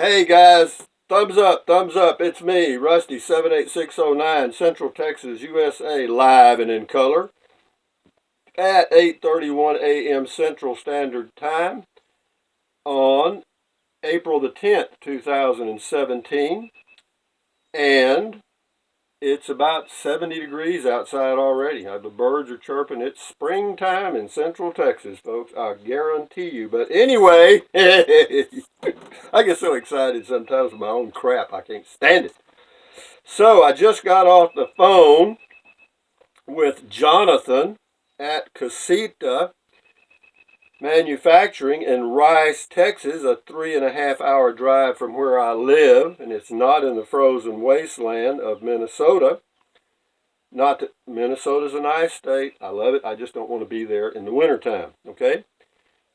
Hey guys, thumbs up, thumbs up. It's me, Rusty 78609, Central Texas, USA, live and in color at 8:31 a.m. Central Standard Time on April the 10th, 2017. And it's about 70 degrees outside already. The birds are chirping. It's springtime in Central Texas, folks. I guarantee you. But anyway, I get so excited sometimes with my own crap. I can't stand it. So I just got off the phone with Jonathan at CASITA Manufacturing in Rice, Texas, a 3.5 hour drive from where I live, and it's not in the frozen wasteland of Minnesota. Not that Minnesota's a nice state. I love it. I just don't want to be there in the wintertime, okay?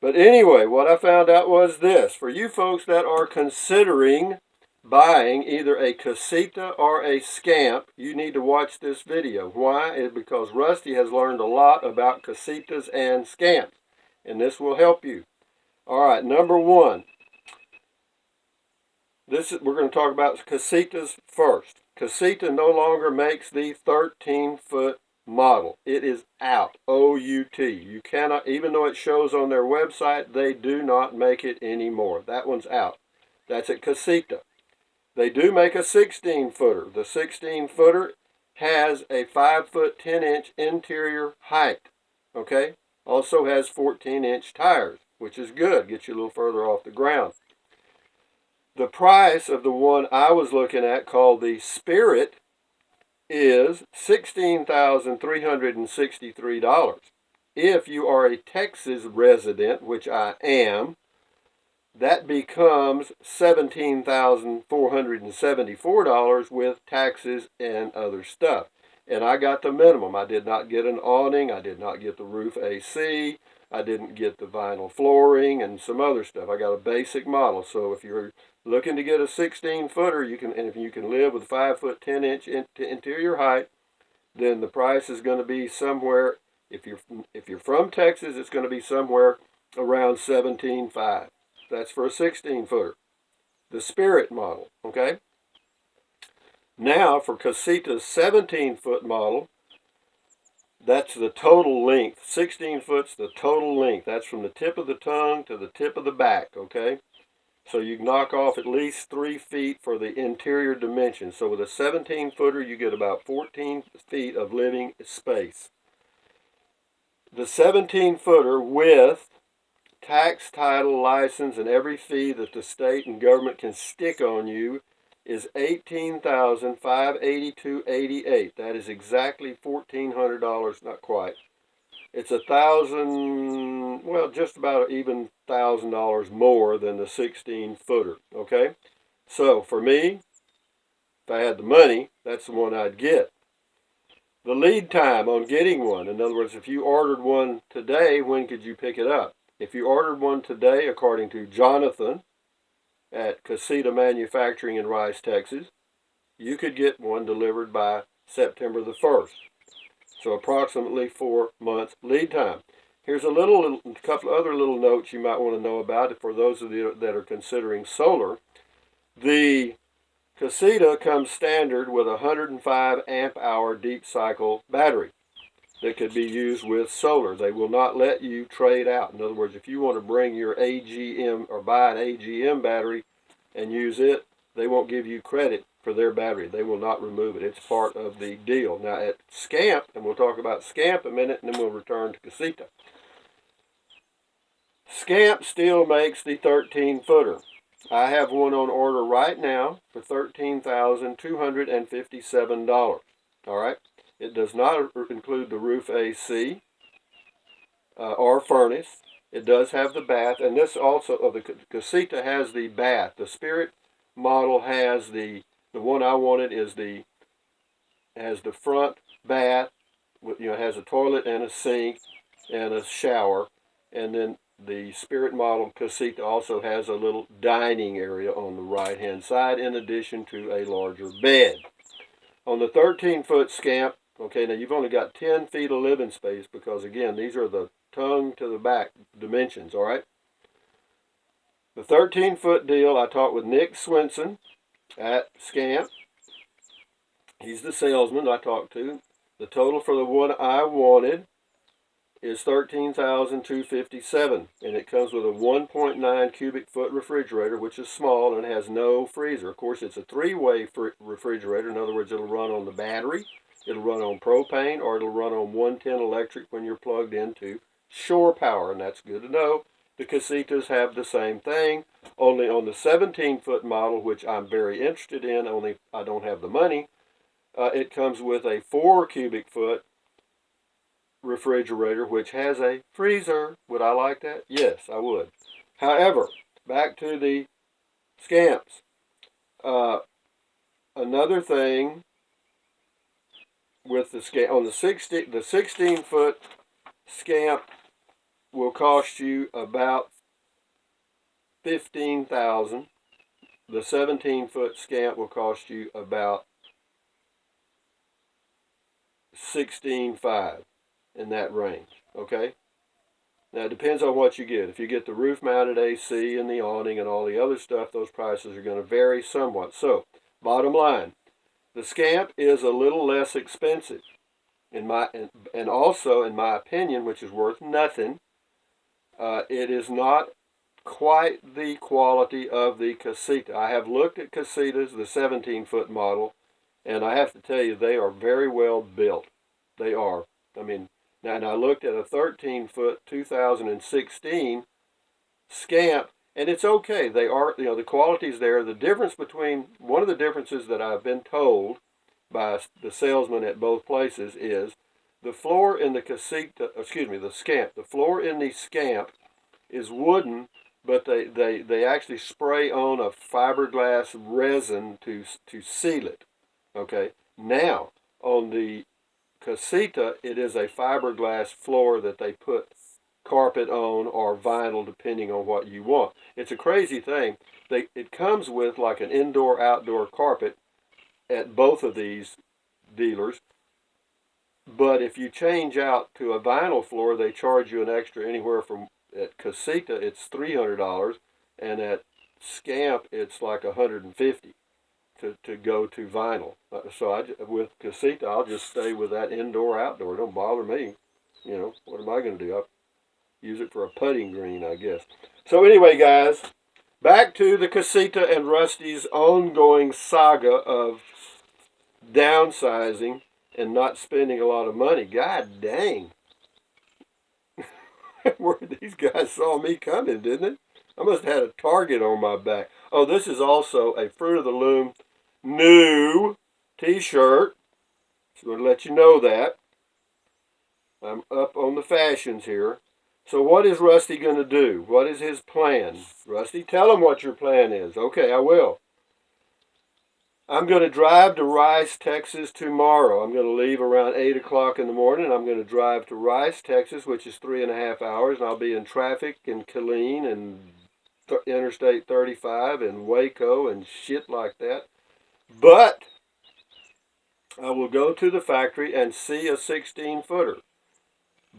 But anyway, what I found out was this. For you folks that are considering buying either a CASITA or a SCAMP, you need to watch this video. Why? It's because Rusty has learned a lot about CASITAs and SCAMPs, and this will help you. All right, number one. We're going to talk about CASITAs first. CASITA no longer makes the 13-foot model. It is out. O-U-T. You cannot, even though it shows on their website, they do not make it anymore. That one's out. That's at CASITA. They do make a 16-footer. The 16-footer has a 5-foot 10-inch interior height. Okay? Also has 14-inch tires, which is good. Gets you a little further off the ground. The price of the one I was looking at, called the Spirit, is $16,363. If you are a Texas resident, which I am, that becomes $17,474 with taxes and other stuff. And I got the minimum. I did not get an awning. I did not get the roof AC. I didn't get the vinyl flooring and some other stuff. I got a basic model. So if you're looking to get a 16-footer, and if you can live with 5-foot 10-inch interior height, then the price is going to be somewhere. If you're from Texas, it's going to be somewhere around $17,500. That's for a 16-footer, the Spirit model. Okay. Now for CASITA's 17-foot model, that's the total length. 16 foot's the total length. That's from the tip of the tongue to the tip of the back. Okay. So you knock off at least 3 feet for the interior dimensions. So with a 17-footer, you get about 14 feet of living space. The 17-footer with tax, title, license, and every fee that the state and government can stick on you is $18,582.88. That is exactly $1,400, not quite. It's just about even $1,000 more than the 16-footer. Okay, so for me, if I had the money, that's the one I'd get. The lead time on getting one, in other words, if you ordered one today, when could you pick it up? If you ordered one today, according to Jonathan at CASITA Manufacturing in Rice, Texas, you could get one delivered by September the 1st. So approximately 4 months lead time. Here's a couple other little notes you might want to know about it for those of you that are considering solar. The CASITA comes standard with a 105 amp hour deep cycle battery that could be used with solar. They will not let you trade out. In other words, if you want to bring your AGM or buy an AGM battery and use it, they won't give you credit for their battery. They will not remove it. It's part of the deal. Now at SCAMP, and we'll talk about SCAMP a minute, and then we'll return to CASITA. SCAMP still makes the 13-footer. I have one on order right now for $13,257. All right. It does not include the roof AC or furnace. It does have the bath, and this also, the CASITA has the bath. The Spirit model has the one I wanted has the front bath, it has a toilet and a sink and a shower, and then the Spirit model CASITA also has a little dining area on the right-hand side in addition to a larger bed. On the 13-foot SCAMP, okay, now you've only got 10 feet of living space because, again, these are the tongue to the back dimensions, all right? The 13-foot deal, I talked with Nick Swinson at SCAMP. He's the salesman I talked to. The total for the one I wanted is $13,257, and it comes with a 1.9 cubic foot refrigerator, which is small and has no freezer. Of course, it's a three-way refrigerator. In other words, it'll run on the battery, it'll run on propane, or it'll run on 110 electric when you're plugged into shore power, and that's good to know. The CASITAs have the same thing, only on the 17-foot model, which I'm very interested in, only I don't have the money. It comes with a 4 cubic foot refrigerator, which has a freezer. Would I like that? Yes, I would. However, back to the SCAMPs. Another thing with the SCAMP, on the 16-foot SCAMP will cost you about $15,000. The 17-foot SCAMP will cost you about $16,500, in that range. Okay. Now it depends on what you get. If you get the roof-mounted AC and the awning and all the other stuff, those prices are going to vary somewhat. So, bottom line, the SCAMP is a little less expensive, and also in my opinion, which is worth nothing. It is not quite the quality of the CASITA. I have looked at CASITAs, the 17-foot model, and I have to tell you, they are very well built. They are. I mean, now, and I looked at a 13-foot 2016 SCAMP, and it's okay. They are, the quality's there. The difference between, one of the differences that I've been told by the salesman at both places is the floor in the CASITA, the SCAMP. The floor in the SCAMP is wooden, but they actually spray on a fiberglass resin to seal it. Okay. Now, on the CASITA, it is a fiberglass floor that they put carpet on or vinyl, depending on what you want. It's a crazy thing. It comes with like an indoor-outdoor carpet at both of these dealers, but if you change out to a vinyl floor, they charge you an extra anywhere from, at CASITA, it's $300, and at SCAMP, it's like $150. To go to vinyl. So with CASITA, I'll just stay with that indoor-outdoor. It don't bother me. What am I going to do? I'll use it for a putting green, I guess. So anyway, guys, back to the CASITA and Rusty's ongoing saga of downsizing and not spending a lot of money. God dang. Where these guys saw me coming, didn't it? I must have had a target on my back. Oh, this is also a Fruit of the Loom new t-shirt. Just going to let you know that. I'm up on the fashions here. So what is Rusty going to do? What is his plan? Rusty, tell him what your plan is. Okay, I will. I'm going to drive to Rice, Texas tomorrow. I'm going to leave around 8 o'clock in the morning. I'm going to drive to Rice, Texas, which is 3.5 hours, and I'll be in traffic in Killeen and Interstate 35 and Waco and shit like that. But I will go to the factory and see a 16-footer.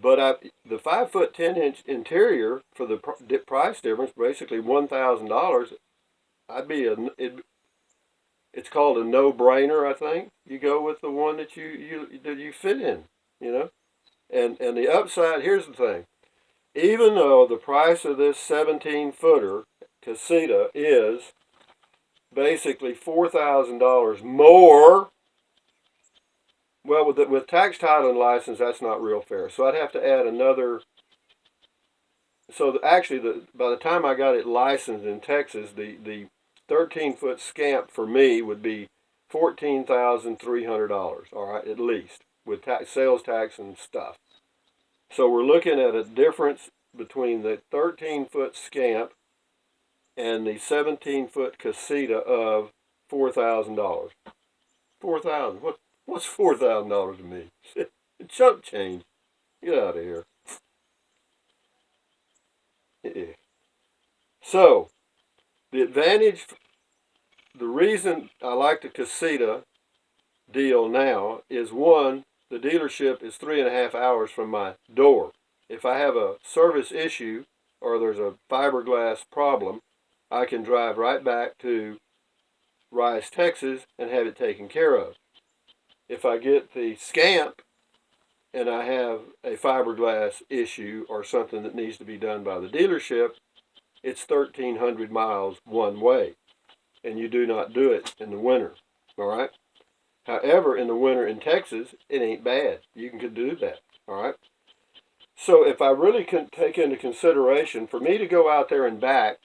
But the 5-foot 10-inch interior for the price difference, basically $1,000, it's called a no-brainer. I think you go with the one that you fit in, And the upside, here's the thing: even though the price of this 17-footer CASITA is basically $4,000 more. Well, with tax, title, and license, that's not real fair. So I'd have to add another. So actually, by the time I got it licensed in Texas, the 13-foot SCAMP for me would be $14,300. All right, at least with sales tax and stuff. So we're looking at a difference between the 13-foot SCAMP and the 17-foot CASITA of $4,000. $4,000. What's $4,000 to me? Chump change. Get out of here. So, the advantage, the reason I like the CASITA deal now is, one, the dealership is 3.5 hours from my door. If I have a service issue or there's a fiberglass problem, I can drive right back to Rice, Texas, and have it taken care of. If I get the SCAMP and I have a fiberglass issue or something that needs to be done by the dealership, it's 1,300 miles one way, and you do not do it in the winter, all right? However, in the winter in Texas, it ain't bad. You can do that, all right? So if I really can take into consideration, for me to go out there and back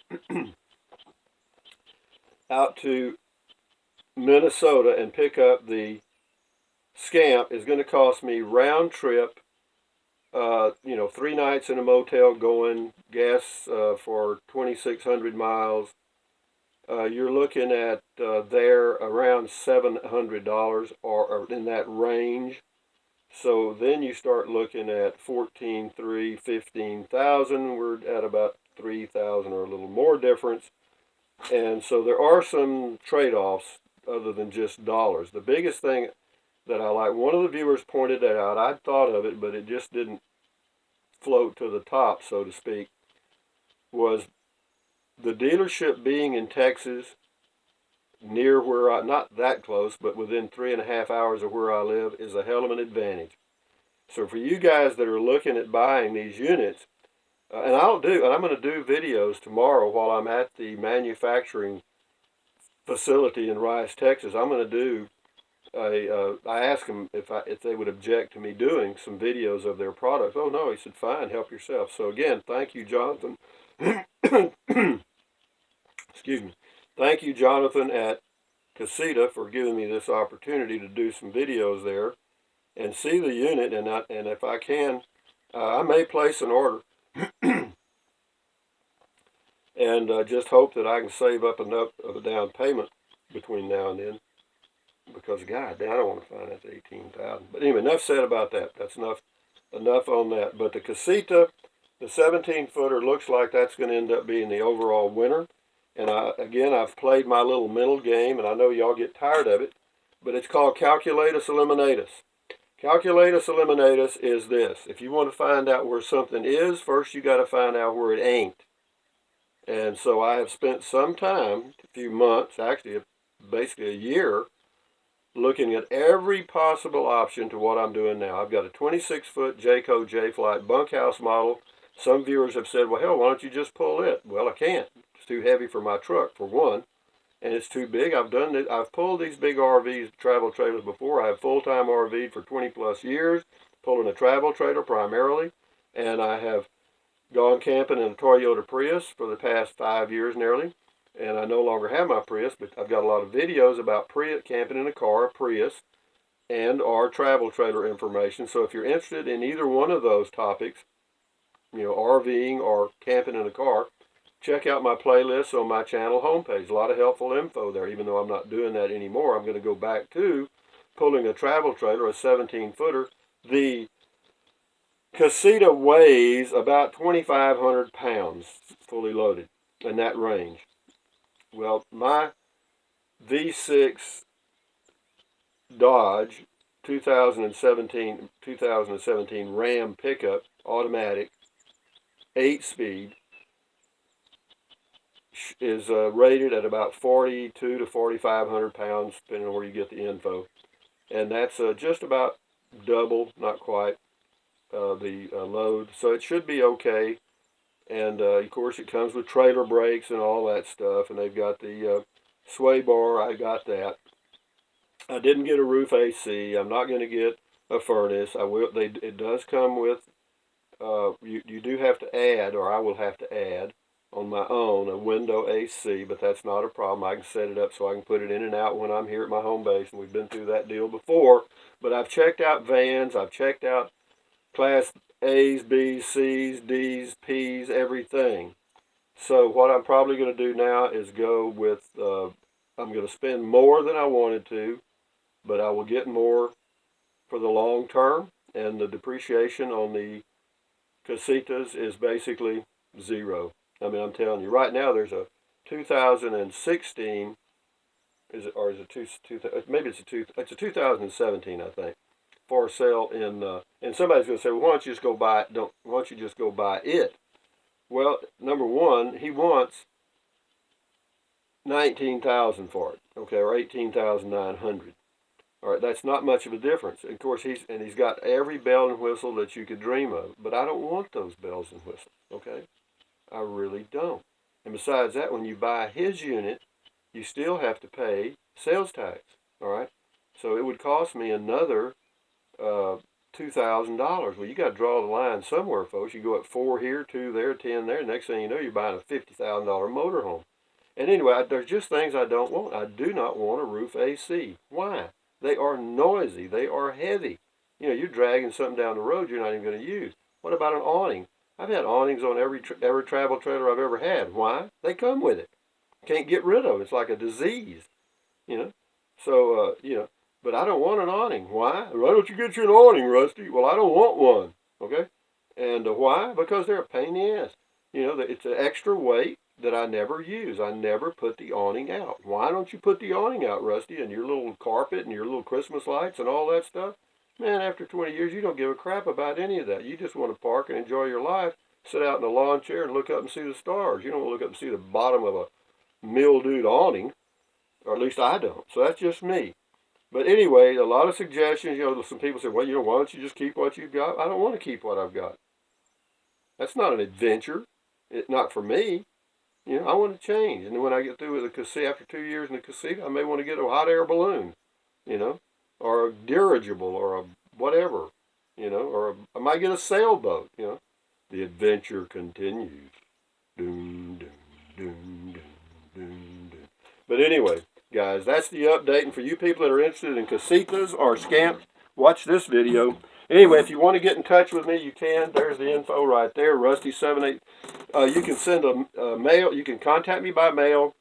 out to Minnesota and pick up the SCAMP is going to cost me round trip, 3 nights in a motel going, gas for 2,600 miles. You're looking at there around $700 or in that range. So then you start looking at 14,300, 15,000. We're at about 3,000 or a little more difference. And so there are some trade-offs other than just dollars. The biggest thing that I like, one of the viewers pointed that out. I'd thought of it, but it just didn't float to the top, so to speak, was the dealership being in Texas, near where not that close, but within 3.5 hours of where I live, is a hell of an advantage. So for you guys that are looking at buying these units, and I'm going to do videos tomorrow while I'm at the manufacturing facility in Rice, Texas. I'm going to do I asked him if they would object to me doing some videos of their products. Oh no, he said, fine, help yourself. So again, thank you, Jonathan. Excuse me. Thank you, Jonathan, at CASITA for giving me this opportunity to do some videos there and see the unit. And if I can, I may place an order and just hope that I can save up enough of a down payment between now and then. Because, God, I don't want to finance $18,000. But anyway, enough said about that. That's enough on that. But the CASITA, the 17-footer, looks like that's going to end up being the overall winner. And I've played my little mental game, and I know y'all get tired of it, but it's called Calculatus Eliminatus. Calculatus Eliminatus is this. If you want to find out where something is, first you got to find out where it ain't. And so I have spent some time, a few months, actually basically a year, looking at every possible option to what I'm doing now. I've got a 26-foot Jayco J-Flight bunkhouse model. Some viewers have said, well, hell, why don't you just pull it? Well, I can't. It's too heavy for my truck, for one, and it's too big. I've pulled these big RVs, travel trailers before. I have full-time RV'd for 20-plus years, pulling a travel trailer primarily, and I have gone camping in a Toyota Prius for the past 5 years nearly. And I no longer have my Prius, but I've got a lot of videos about camping in a car, a Prius, and our travel trailer information. So if you're interested in either one of those topics, RVing or camping in a car, check out my playlist on my channel homepage. A lot of helpful info there, even though I'm not doing that anymore. I'm going to go back to pulling a travel trailer, a 17-footer. The CASITA weighs about 2,500 pounds, fully loaded, in that range. Well, my V6 Dodge 2017 Ram pickup, automatic, 8-speed, is rated at about 4,200 to 4,500 pounds, depending on where you get the info. And that's just about double, not quite, the load. So it should be okay. And, of course, it comes with trailer brakes and all that stuff. And they've got the sway bar. I got that. I didn't get a roof AC. I'm not going to get a furnace. It does come with, you do have to add, or I will have to add, on my own, a window AC. But that's not a problem. I can set it up so I can put it in and out when I'm here at my home base. And we've been through that deal before. But I've checked out vans. I've checked out Class A's, B's, C's, D's, P's, everything. So what I'm probably going to do now is go with, I'm going to spend more than I wanted to, but I will get more for the long term, and the depreciation on the CASITAs is basically zero. I mean, I'm telling you, right now there's a 2016, maybe it's a 2017, I think, for sale in, and somebody's going to say, well, why don't you just go buy it? Why don't you just go buy it? Well, number one, he wants $19,000 for it, okay, or $18,900. All right, that's not much of a difference. Of course, he's got every bell and whistle that you could dream of, but I don't want those bells and whistles, okay? I really don't. And besides that, when you buy his unit, you still have to pay sales tax, all right? So it would cost me another $2,000. Well, you got to draw the line somewhere, folks. You go at 4 here, 2 there, 10 there. Next thing you know, you're buying a $50,000 motorhome. And anyway, there's just things I don't want. I do not want a roof AC. Why? They are noisy. They are heavy. You know, you're dragging something down the road you're not even going to use. What about an awning? I've had awnings on every travel trailer I've ever had. Why? They come with it. Can't get rid of it. It's like a disease, you know. So, but I don't want an awning. Why? Why don't you get you an awning, Rusty? Well, I don't want one. Okay. And why? Because they're a pain in the ass. You know, it's an extra weight that I never use. I never put the awning out. Why don't you put the awning out, Rusty, and your little carpet and your little Christmas lights and all that stuff? Man, after 20 years, you don't give a crap about any of that. You just want to park and enjoy your life, sit out in a lawn chair and look up and see the stars. You don't want to look up and see the bottom of a mildewed awning, or at least I don't. So that's just me. But anyway, a lot of suggestions. You know, some people say, well, why don't you just keep what you've got? I don't want to keep what I've got. That's not an adventure. It's not for me. You know, I want to change. And then when I get through with the CASITA, after 2 years in the CASITA, I may want to get a hot air balloon, you know, or a dirigible or a whatever, you know, or I might get a sailboat, you know. The adventure continues. Doom, doom, doom, doom, doom, doom. But anyway, guys, that's the update. And for you people that are interested in CASITAs or scamps, watch this video. Anyway, if you want to get in touch with me, you can. There's the info right there, Rusty78. You can send a mail. You can contact me by mail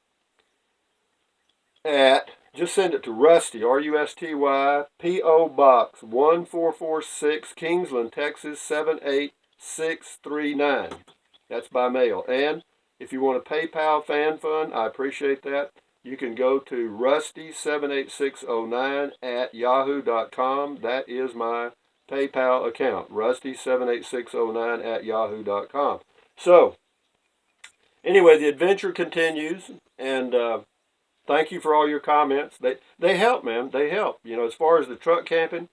at, just send it to Rusty, R-U-S-T-Y, P.O. Box 1446, Kingsland, Texas 78639. That's by mail. And if you want a PayPal fan fund, I appreciate that. You can go to Rusty78609 at yahoo.com. That is my PayPal account, Rusty78609 at yahoo.com. So, anyway, the adventure continues, and thank you for all your comments. They help, man. They help. You know, as far as the truck camping,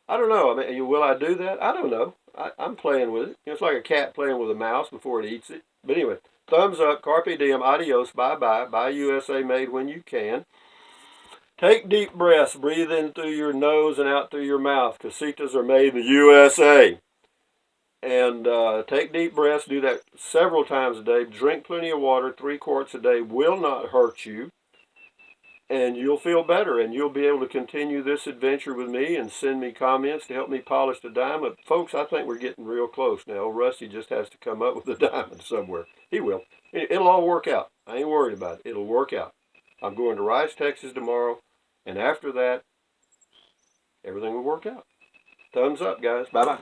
I don't know. I mean, will I do that? I don't know. I'm playing with it. You know, it's like a cat playing with a mouse before it eats it. But anyway, thumbs up, carpe diem, adios, bye-bye. Buy USA made when you can. Take deep breaths. Breathe in through your nose and out through your mouth. CASITAs are made in the USA. And take deep breaths. Do that several times a day. Drink plenty of water. 3 quarts a day will not hurt you. And you'll feel better. And you'll be able to continue this adventure with me and send me comments to help me polish the diamond. Folks, I think we're getting real close now. Rusty just has to come up with a diamond somewhere. He will. It'll all work out. I ain't worried about it. It'll work out. I'm going to Rice, Texas tomorrow. And after that, everything will work out. Thumbs up, guys. Bye-bye.